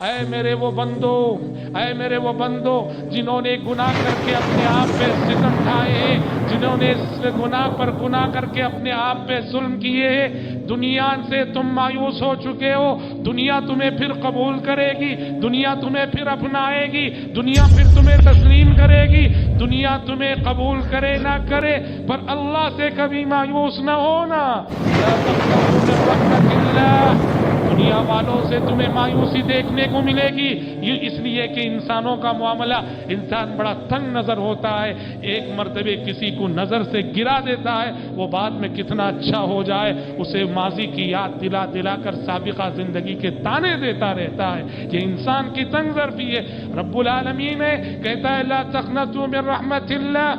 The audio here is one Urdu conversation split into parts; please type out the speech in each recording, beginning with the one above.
اے میرے وہ بندو، اے میرے وہ بندو جنہوں نے گناہ کر کے اپنے آپ پہ ستم ڈھائے ہیں، جنہوں نے اس گناہ پر گناہ کر کے اپنے آپ پہ ظلم کیے ہیں، دنیا سے تم مایوس ہو چکے ہو، دنیا تمہیں پھر قبول کرے گی، دنیا تمہیں پھر اپنائے گی، دنیا پھر تمہیں تسلیم کرے گی، دنیا تمہیں قبول کرے نہ کرے، پر اللہ سے کبھی مایوس نہ ہونا۔ لا تقنطوا من رحمت اللہ، دنیا والوں سے تمہیں مایوسی دیکھنے کو ملے گی، یہ اس لیے کہ انسانوں کا معاملہ، انسان بڑا تنگ نظر ہوتا ہے، ایک مرتبہ کسی کو نظر سے گرا دیتا ہے، وہ بعد میں کتنا اچھا ہو جائے اسے ماضی کی یاد دلا دلا کر سابقہ زندگی کے تانے دیتا رہتا ہے۔ یہ انسان کی تنگ ظرفی ہے۔ رب العالمین کہتا ہے لا تقنطوا من رحمت اللہ،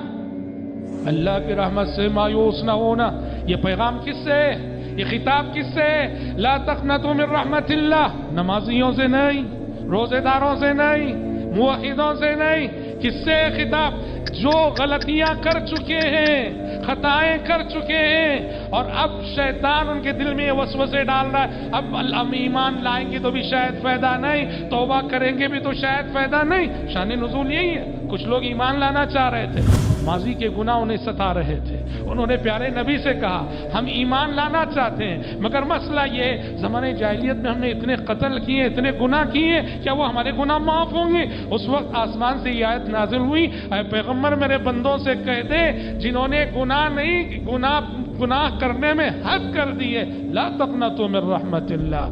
اللہ کی رحمت سے مایوس نہ ہونا۔ یہ پیغام کس سے ہے؟ یہ خطاب کس سے ہے؟ لا تقنطوا من رحمت اللہ، نمازیوں سے نہیں، روزے داروں سے نہیں، موحدوں سے نہیں۔ کس سے خطاب؟ جو غلطیاں کر چکے ہیں، خطائیں کر چکے ہیں، اور اب شیطان ان کے دل میں یہ وسوسے ڈال رہا ہے اب ہم ایمان لائیں گے تو بھی شاید فائدہ نہیں، توبہ کریں گے بھی تو شاید فائدہ نہیں۔ شان نزول یہی ہے، کچھ لوگ ایمان لانا چاہ رہے تھے، ماضی کے گناہ انہیں ستا رہے تھے، انہوں نے پیارے نبی سے کہا ہم ایمان لانا چاہتے ہیں، مگر مسئلہ یہ زمانے جاہلیت میں ہم نے اتنے قتل کیے، اتنے گناہ کیے، کیا وہ ہمارے گناہ معاف ہوں گے؟ اس وقت آسمان سے یہ آیت نازل ہوئی، اے پیغمبر میرے بندوں سے کہہ دے جنہوں نے گناہ کرنے میں حد کر دیے، لا تقنطوا من رحمت اللہ،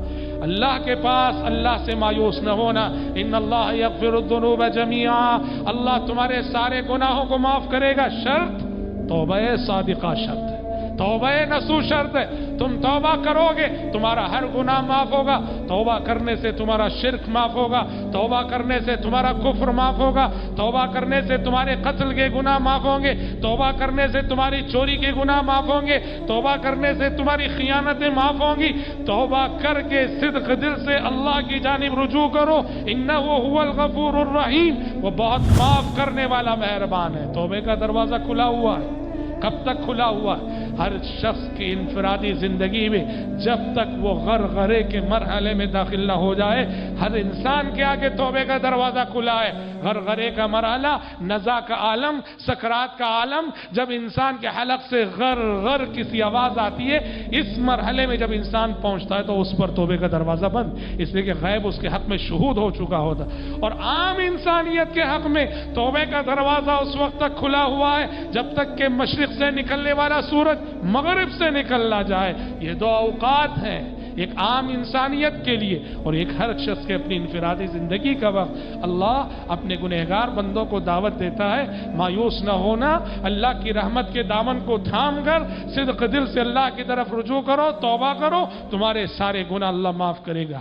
اللہ کے پاس اللہ سے مایوس نہ ہونا۔ ان اللہ یغفر الذنوب جميعا، اللہ تمہارے سارے گناہوں کو معاف کرے گا، شرط توبہ صادقہ شرط ہے، توبہ نصوح شرط ہے۔ تم توبہ کرو گے تمہارا ہر گناہ معاف ہوگا، توبہ کرنے سے تمہارا شرک معاف ہوگا، توبہ کرنے سے تمہارا کفر معاف ہوگا، توبہ کرنے سے تمہارے قتل کے گناہ معاف ہوں گے، توبہ کرنے سے تمہاری چوری کے گناہ معاف ہوں گے، توبہ کرنے سے تمہاری خیانتیں معاف ہوں گی۔ توبہ کر کے صدق دل سے اللہ کی جانب رجوع کرو، انہ هو الغفور الرحیم، وہ بہت معاف کرنے والا مہربان ہے۔ توبے کا دروازہ کھلا ہوا ہے، کب تک کھلا ہوا ہے؟ ہر شخص کی انفرادی زندگی میں جب تک وہ غرغرے کے مرحلے میں داخل نہ ہو جائے، ہر انسان کے آگے توبے کا دروازہ کھلا ہے۔ غرغرے کا مرحلہ، نزا کا عالم، سکرات کا عالم، جب انسان کے حلق سے غر غر کسی آواز آتی ہے، اس مرحلے میں جب انسان پہنچتا ہے تو اس پر توبے کا دروازہ بند، اس لیے کہ غیب اس کے حق میں شہود ہو چکا ہوتا، اور عام انسانیت کے حق میں توبے کا دروازہ اس وقت تک کھلا ہوا ہے جب تک کہ مشرق سے نکلنے والا سورج مغرب سے نکل نہ جائے۔ یہ دو اوقات ہیں، ایک عام انسانیت کے لیے اور ایک ہر شخص کے اپنی انفرادی زندگی کا وقت۔ اللہ اپنے گنہگار بندوں کو دعوت دیتا ہے مایوس نہ ہونا، اللہ کی رحمت کے دامن کو تھام کر صدق دل سے اللہ کی طرف رجوع کرو، توبہ کرو، تمہارے سارے گناہ اللہ معاف کرے گا۔